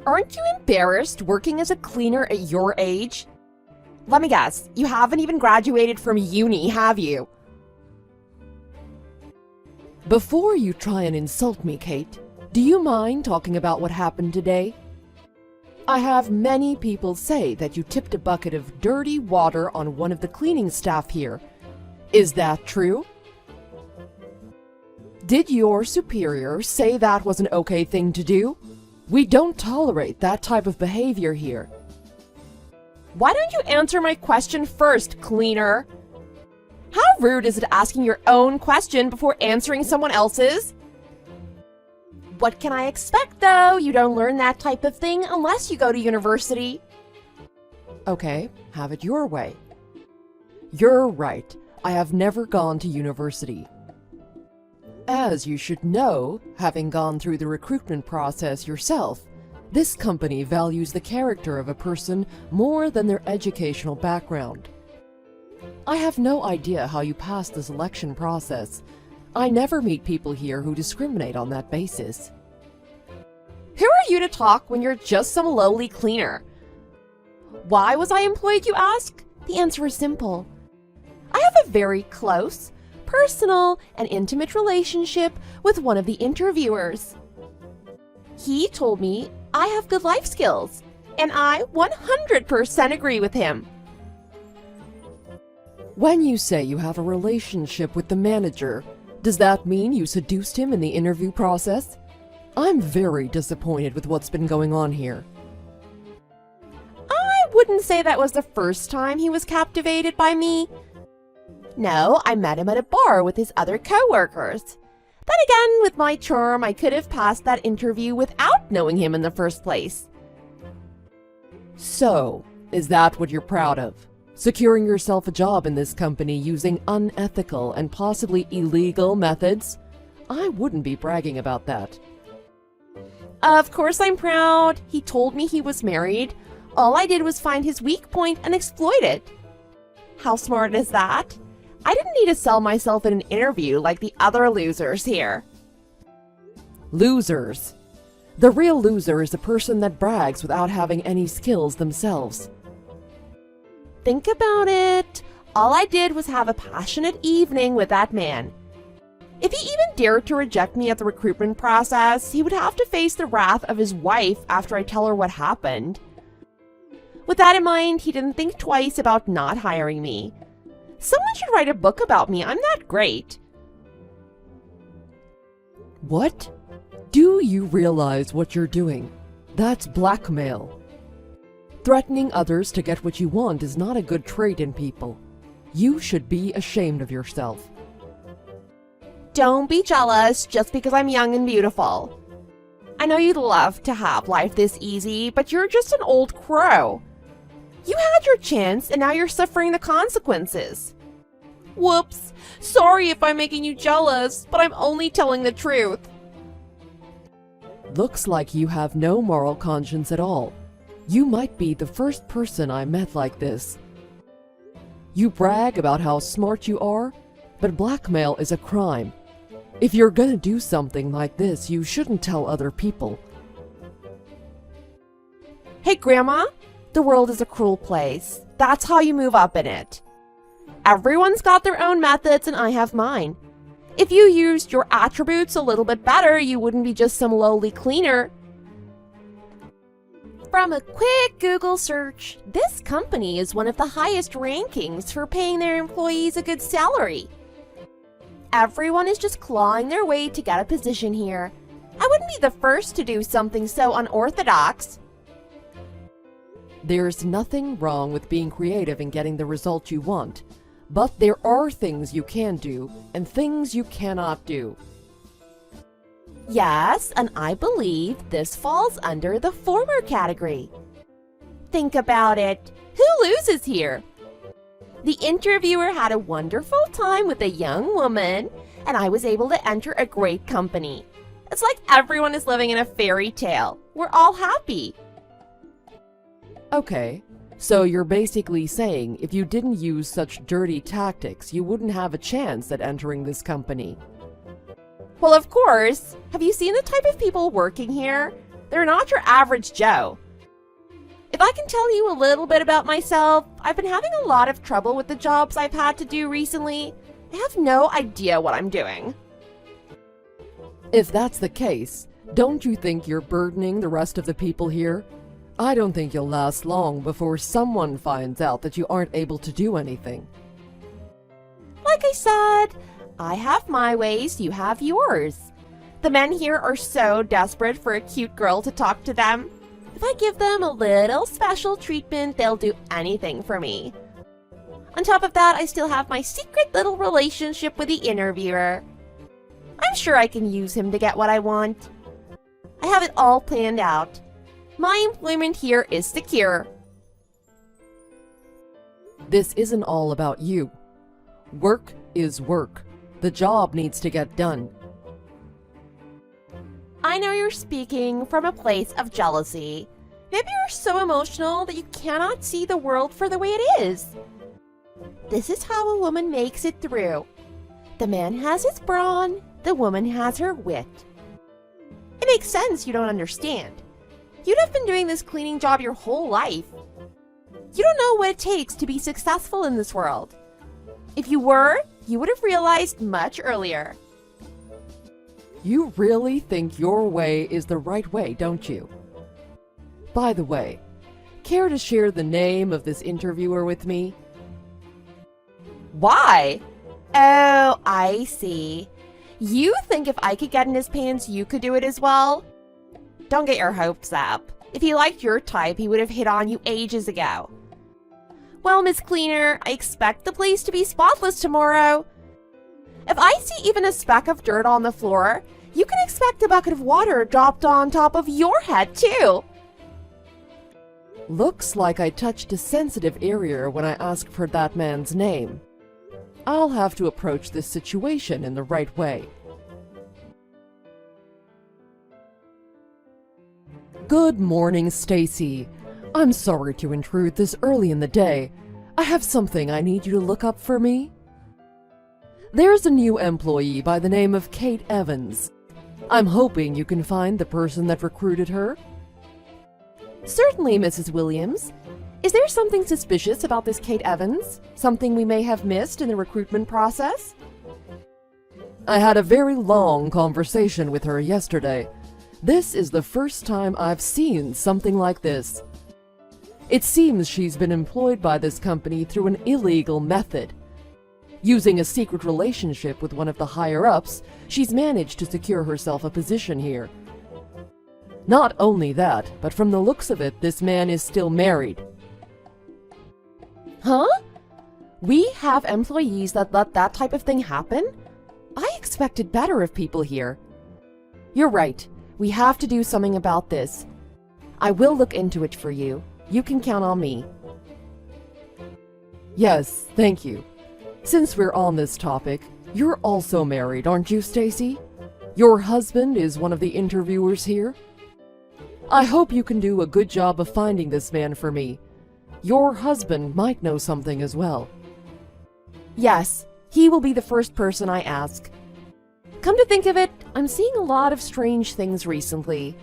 Aren't you embarrassed working as a cleaner at your age? Let me guess, you haven't even graduated from uni, have you? Before you try and insult me, Kate, do you mind talking about what happened today? I have many people say that you tipped a bucket of dirty water on one of the cleaning staff here. Is that true? Did your superior say that was an okay thing to do? We don't tolerate that type of behavior here. Why don't you answer my question first, cleaner? How rude is it asking your own question before answering someone else's? What can I expect, though? You don't learn that type of thing unless you go to university. Okay, have it your way. You're right. I have never gone to university. As you should know, having gone through the recruitment process yourself, this company values the character of a person more than their educational background. I have no idea how you passed the selection process. I never meet people here who discriminate on that basis. Who are you to talk when you're just some lowly cleaner? Why was I employed, you ask? The answer is simple. I have a very close, personal, and intimate relationship with one of the interviewers. He told me I have good life skills, and I 100% agree with him. When you say you have a relationship with the manager, does that mean you seduced him in the interview process? I'm very disappointed with what's been going on here. I wouldn't say that was the first time he was captivated by me. No, I met him at a bar with his other co-workers. Then again, with my charm, I could have passed that interview without knowing him in the first place. So, is that what you're proud of? Securing yourself a job in this company using unethical and possibly illegal methods? I wouldn't be bragging about that. Of course I'm proud. He told me he was married. All I did was find his weak point and exploit it. How smart is that? I didn't need to sell myself in an interview like the other losers here. Losers. The real loser is a person that brags without having any skills themselves. Think about it. All I did was have a passionate evening with that man. If he even dared to reject me at the recruitment process, he would have to face the wrath of his wife after I tell her what happened. With that in mind, he didn't think twice about not hiring me. Someone should write a book about me. I'm that great. What? Do you realize what you're doing? That's blackmail. Threatening others to get what you want is not a good trait in people. You should be ashamed of yourself. Don't be jealous just because I'm young and beautiful. I know you'd love to have life this easy, but you're just an old crow. You had your chance and now you're suffering the consequences. Whoops. Sorry if I'm making you jealous, but I'm only telling the truth. Looks like you have no moral conscience at all. You might be the first person I met like this. You brag about how smart you are, but blackmail is a crime. If you're gonna do something like this, you shouldn't tell other people. Hey, Grandma, the world is a cruel place. That's how you move up in it. Everyone's got their own methods and I have mine. If you used your attributes a little bit better, you wouldn't be just some lowly cleaner. From a quick Google search, this company is one of the highest rankings for paying their employees a good salary. Everyone is just clawing their way to get a position here. I wouldn't be the first to do something so unorthodox. There's nothing wrong with being creative and getting the result you want, but there are things you can do and things you cannot do. Yes, and I believe this falls under the former category. Think about it. Who loses here? The interviewer had a wonderful time with a young woman, and I was able to enter a great company. It's like everyone is living in a fairy tale. We're all happy. Okay, so you're basically saying if you didn't use such dirty tactics, you wouldn't have a chance at entering this company. Well, of course. Have you seen the type of people working here? They're not your average Joe. If I can tell you a little bit about myself, I've been having a lot of trouble with the jobs I've had to do recently. I have no idea what I'm doing. If that's the case, don't you think you're burdening the rest of the people here? I don't think you'll last long before someone finds out that you aren't able to do anything. Like I said, I have my ways, you have yours. The men here are so desperate for a cute girl to talk to them. If I give them a little special treatment, they'll do anything for me. On top of that, I still have my secret little relationship with the interviewer. I'm sure I can use him to get what I want. I have it all planned out. My employment here is secure. This isn't all about you. Work is work. The job needs to get done. I know you're speaking from a place of jealousy. Maybe you're so emotional that you cannot see the world for the way it is. This is how a woman makes it through. The man has his brawn, the woman has her wit. It makes sense you don't understand. You'd have been doing this cleaning job your whole life. You don't know what it takes to be successful in this world. If you were, you would have realized much earlier. You really think your way is the right way, don't you? By the way, care to share the name of this interviewer with me? Why? Oh, I see. You think if I could get in his pants, you could do it as well? Don't get your hopes up. If he liked your type, he would have hit on you ages ago. Well, Miss Cleaner, I expect the place to be spotless tomorrow. If I see even a speck of dirt on the floor, you can expect a bucket of water dropped on top of your head, too. Looks like I touched a sensitive area when I asked for that man's name. I'll have to approach this situation in the right way. Good morning, Stacy. I'm sorry to intrude this early in the day. I have something I need you to look up for me. There's a new employee by the name of Kate Evans. I'm hoping you can find the person that recruited her. Certainly, Mrs. Williams. Is there something suspicious about this Kate Evans? Something we may have missed in the recruitment process? I had a very long conversation with her yesterday. This is the first time I've seen something like this. It seems she's been employed by this company through an illegal method. Using a secret relationship with one of the higher-ups, she's managed to secure herself a position here. Not only that, but from the looks of it, this man is still married. Huh? We have employees that let that type of thing happen? I expected better of people here. You're right. We have to do something about this. I will look into it for you. You can count on me. Yes, thank you. Since we're on this topic, you're also married, aren't you, Stacy? Your husband is one of the interviewers here? I hope you can do a good job of finding this man for me. Your husband might know something as well. Yes, he will be the first person I ask. Come to think of it, I'm seeing a lot of strange things recently.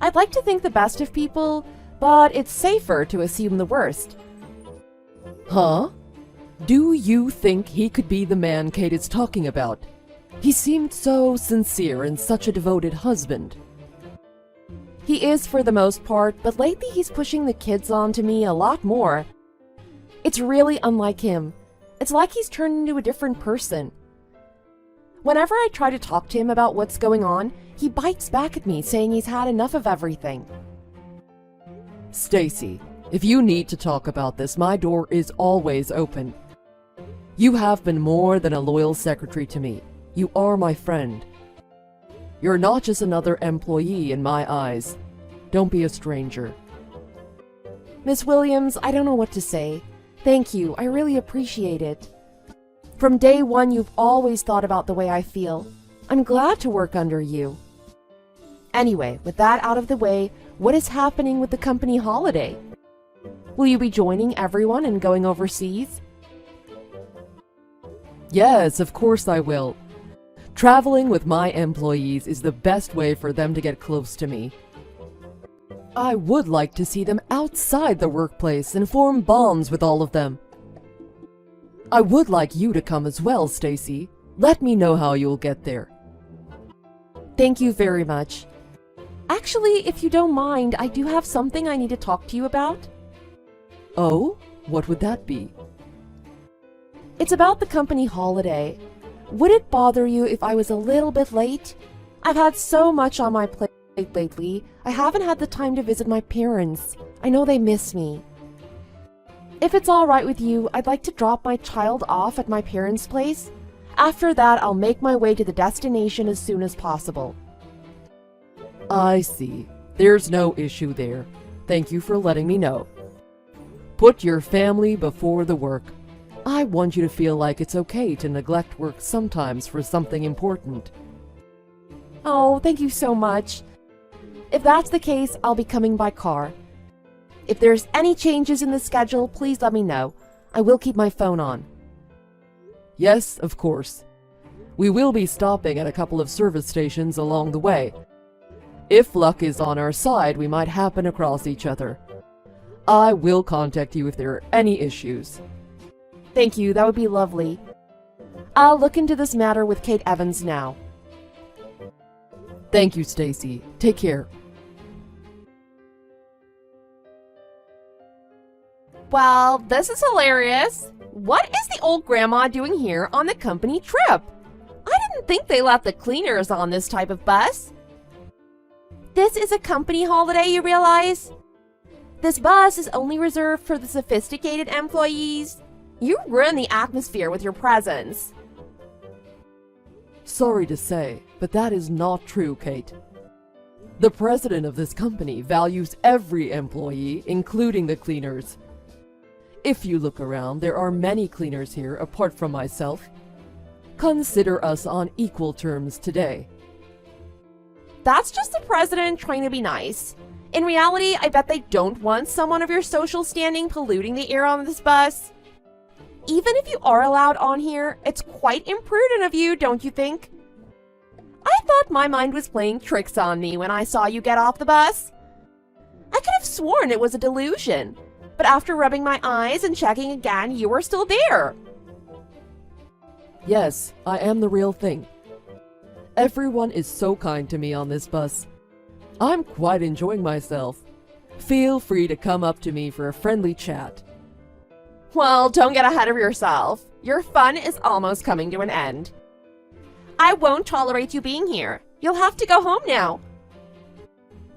I'd like to think the best of people, but it's safer to assume the worst. Huh? Do you think he could be the man Kate is talking about? He seemed so sincere and such a devoted husband. He is for the most part, but lately he's pushing the kids on to me a lot more. It's really unlike him. It's like he's turned into a different person. Whenever I try to talk to him about what's going on, he bites back at me saying he's had enough of everything. Stacy, if you need to talk about this, my door is always open. You have been more than a loyal secretary to me. You are my friend. You're not just another employee in my eyes. Don't be a stranger. Miss Williams, I don't know what to say. Thank you, I really appreciate it. From day one, you've always thought about the way I feel. I'm glad to work under you. Anyway, with that out of the way, what is happening with the company holiday? Will you be joining everyone and going overseas? Yes, of course I will. Traveling with my employees is the best way for them to get close to me. I would like to see them outside the workplace and form bonds with all of them. I would like you to come as well, Stacy. Let me know how you'll get there. Thank you very much. Actually, if you don't mind, I do have something I need to talk to you about. Oh, what would that be? It's about the company holiday. Would it bother you if I was a little bit late? I've had so much on my plate lately. I haven't had the time to visit my parents. I know they miss me. If it's all right with you, I'd like to drop my child off at my parents' place. After that, I'll make my way to the destination as soon as possible. I see. There's no issue there. Thank you for letting me know. Put your family before the work. I want you to feel like it's okay to neglect work sometimes for something important. Oh, thank you so much. If that's the case, I'll be coming by car. If there's any changes in the schedule, please let me know. I will keep my phone on. Yes, of course. We will be stopping at a couple of service stations along the way. If luck is on our side, we might happen across each other. I will contact you if there are any issues. Thank you, that would be lovely. I'll look into this matter with Kate Evans now. Thank you, Stacy. Take care. Well, this is hilarious. What is the old grandma doing here on the company trip? I didn't think they let the cleaners on this type of bus. This is a company holiday, you realize? This bus is only reserved for the sophisticated employees. You ruin the atmosphere with your presence. Sorry to say, but that is not true, Kate. The president of this company values every employee, including the cleaners. If you look around, there are many cleaners here apart from myself. Consider us on equal terms today. That's just the president trying to be nice. In reality, I bet they don't want someone of your social standing polluting the air on this bus. Even if you are allowed on here, it's quite imprudent of you, don't you think? I thought my mind was playing tricks on me when I saw you get off the bus. I could have sworn it was a delusion, but after rubbing my eyes and checking again, you were still there. Yes, I am the real thing. Everyone is so kind to me on this bus. I'm quite enjoying myself. Feel free to come up to me for a friendly chat. Well, don't get ahead of yourself. Your fun is almost coming to an end. I won't tolerate you being here. You'll have to go home now.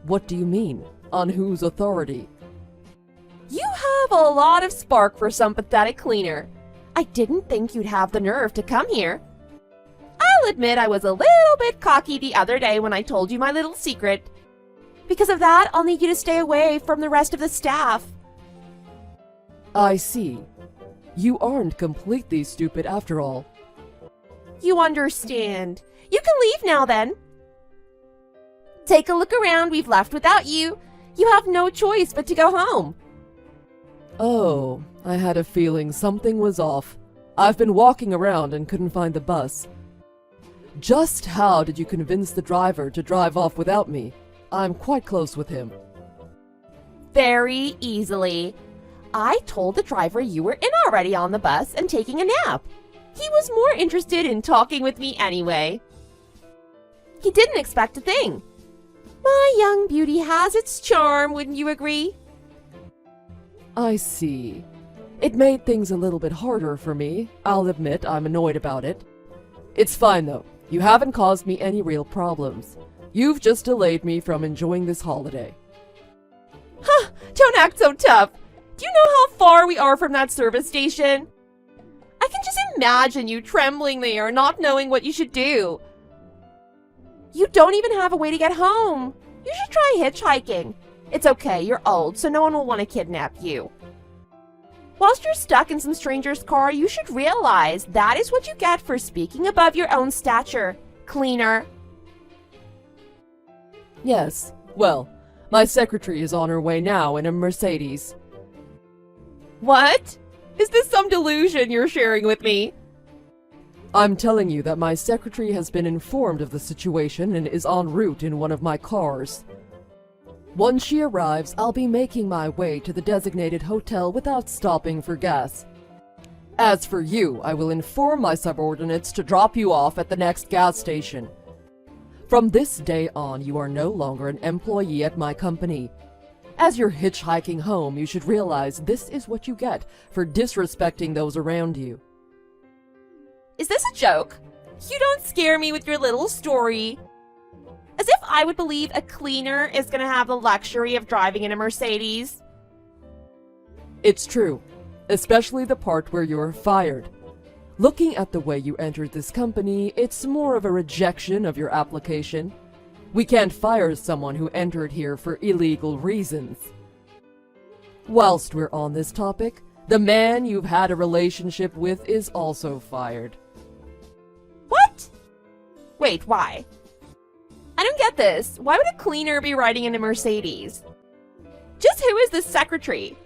What do you mean? On whose authority? You have a lot of spark for some pathetic cleaner. I didn't think you'd have the nerve to come here. I'll admit I was a little bit cocky the other day when I told you my little secret. Because of that, I'll need you to stay away from the rest of the staff. I see. You aren't completely stupid after all. You understand. You can leave now then. Take a look around. We've left without you. You have no choice but to go home. Oh, I had a feeling something was off. I've been walking around and couldn't find the bus. Just how did you convince the driver to drive off without me? I'm quite close with him. Very easily. I told the driver you were in already on the bus and taking a nap. He was more interested in talking with me anyway. He didn't expect a thing. My young beauty has its charm, wouldn't you agree? I see. It made things a little bit harder for me. I'll admit I'm annoyed about it. It's fine though. You haven't caused me any real problems. You've just delayed me from enjoying this holiday. Huh, don't act so tough. Do you know how far we are from that service station? I can just imagine you trembling there, not knowing what you should do. You don't even have a way to get home. You should try hitchhiking. It's okay, you're old, so no one will want to kidnap you. Whilst you're stuck in some stranger's car, you should realize that is what you get for speaking above your own stature, cleaner. Yes, well, my secretary is on her way now in a Mercedes. What? Is this some delusion you're sharing with me? I'm telling you that my secretary has been informed of the situation and is en route in one of my cars. Once she arrives, I'll be making my way to the designated hotel without stopping for gas. As for you, I will inform my subordinates to drop you off at the next gas station. From this day on, you are no longer an employee at my company. As you're hitchhiking home, you should realize this is what you get for disrespecting those around you. Is this a joke? You don't scare me with your little story. As if I would believe a cleaner is gonna have the luxury of driving in a Mercedes. It's true, especially the part where you're fired. Looking at the way you entered this company, it's more of a rejection of your application. We can't fire someone who entered here for illegal reasons. Whilst we're on this topic, the man you've had a relationship with is also fired. What? Wait, why? I don't get this. Why would a cleaner be riding in a Mercedes? Just who is this secretary?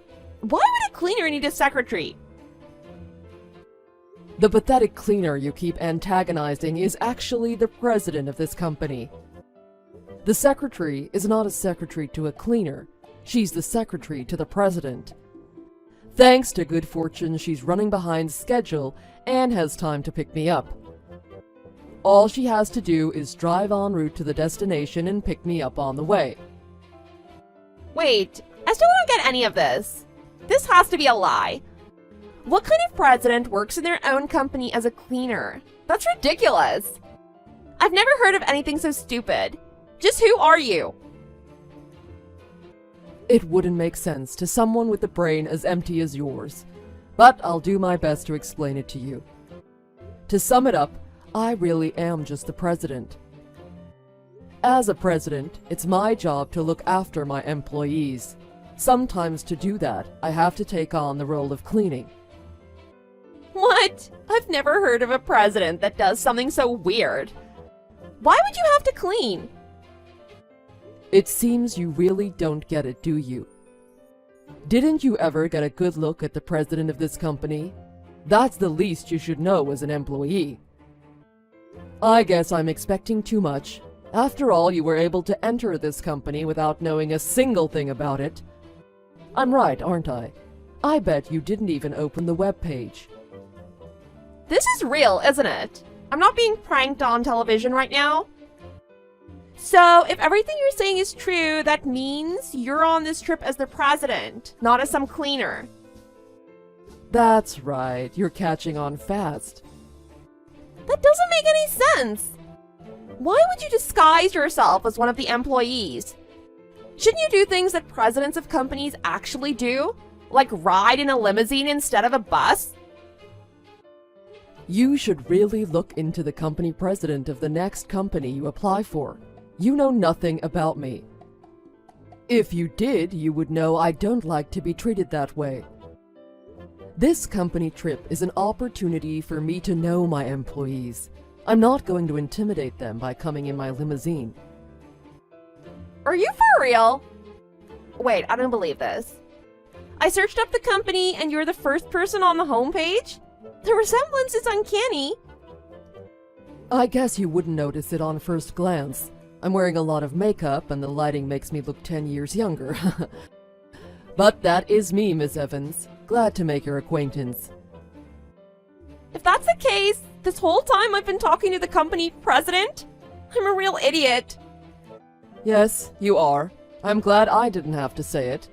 Why would a cleaner need a secretary? The pathetic cleaner you keep antagonizing is actually the president of this company. The secretary is not a secretary to a cleaner. She's the secretary to the president. Thanks to good fortune, she's running behind schedule and has time to pick me up. All she has to do is drive en route to the destination and pick me up on the way. Wait, I still don't get any of this. This has to be a lie. What kind of president works in their own company as a cleaner? That's ridiculous. I've never heard of anything so stupid. Just who are you? It wouldn't make sense to someone with a brain as empty as yours, but I'll do my best to explain it to you. To sum it up, I really am just the president. As a president, it's my job to look after my employees. Sometimes to do that, I have to take on the role of cleaning. What? I've never heard of a president that does something so weird. Why would you have to clean? It seems you really don't get it, do you? Didn't you ever get a good look at the president of this company? That's the least you should know as an employee. I guess I'm expecting too much. After all, you were able to enter this company without knowing a single thing about it. I'm right, aren't I? I bet you didn't even open the web page. This is real, isn't it? I'm not being pranked on television right now. So, if everything you're saying is true, that means you're on this trip as the president, not as some cleaner. That's right, you're catching on fast. That doesn't make any sense. Why would you disguise yourself as one of the employees? Shouldn't you do things that presidents of companies actually do? Like ride in a limousine instead of a bus? You should really look into the company president of the next company you apply for. You know nothing about me. If you did, you would know I don't like to be treated that way. This company trip is an opportunity for me to know my employees. I'm not going to intimidate them by coming in my limousine. Are you for real? Wait, I don't believe this. I searched up the company and you're the first person on the homepage? The resemblance is uncanny. I guess you wouldn't notice it on first glance. I'm wearing a lot of makeup and the lighting makes me look 10 years younger. But that is me, Miss Evans. Glad to make your acquaintance. If that's the case, this whole time I've been talking to the company president? I'm a real idiot. Yes, you are. I'm glad I didn't have to say it.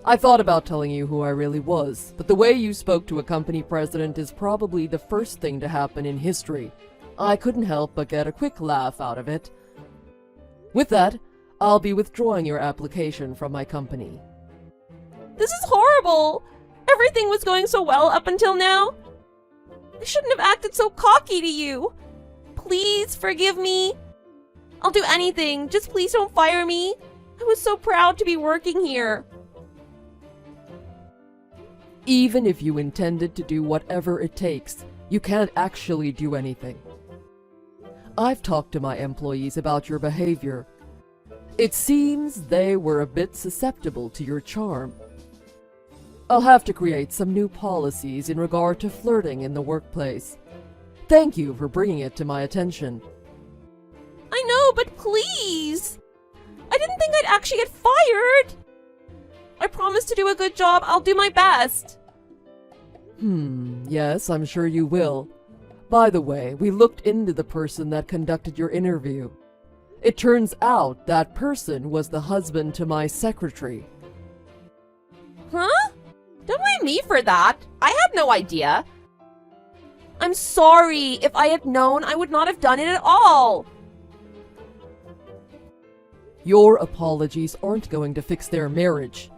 I thought about telling you who I really was, but the way you spoke to a company president is probably the first thing to happen in history. I couldn't help but get a quick laugh out of it. With that, I'll be withdrawing your application from my company. This is horrible. Everything was going so well up until now. I shouldn't have acted so cocky to you. Please forgive me. I'll do anything. Just please don't fire me. I was so proud to be working here. Even if you intended to do whatever it takes, you can't actually do anything. I've talked to my employees about your behavior. It seems they were a bit susceptible to your charm. I'll have to create some new policies in regard to flirting in the workplace. Thank you for bringing it to my attention. I know, but please. I didn't think I'd actually get fired. I promise to do a good job. I'll do my best. Yes, I'm sure you will. By the way, we looked into the person that conducted your interview. It turns out that person was the husband to my secretary. Huh? Don't blame me for that. I had no idea. I'm sorry. If I had known, I would not have done it at all. Your apologies aren't going to fix their marriage.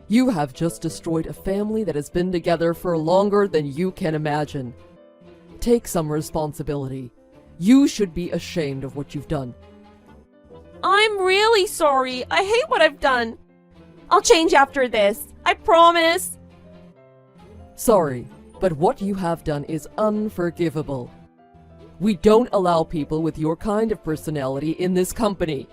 You have just destroyed a family that has been together for longer than you can imagine. Take some responsibility. You should be ashamed of what you've done. I'm really sorry. I hate what I've done. I'll change after this. I promise. Sorry, but what you have done is unforgivable. We don't allow people with your kind of personality in this company.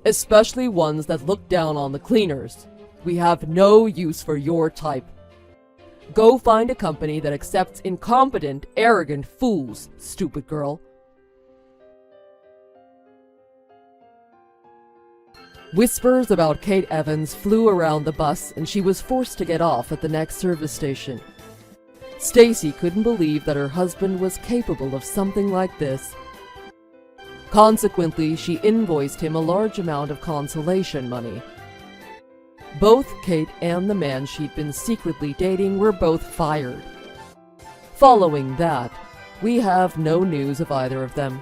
Especially ones that look down on the cleaners. We have no use for your type. Go find a company that accepts incompetent, arrogant fools, stupid girl. Whispers about Kate Evans flew around the bus, and she was forced to get off at the next service station. Stacy couldn't believe that her husband was capable of something like this. Consequently, she invoiced him a large amount of consolation money. Both Kate and the man she'd been secretly dating were both fired. Following that, we have no news of either of them.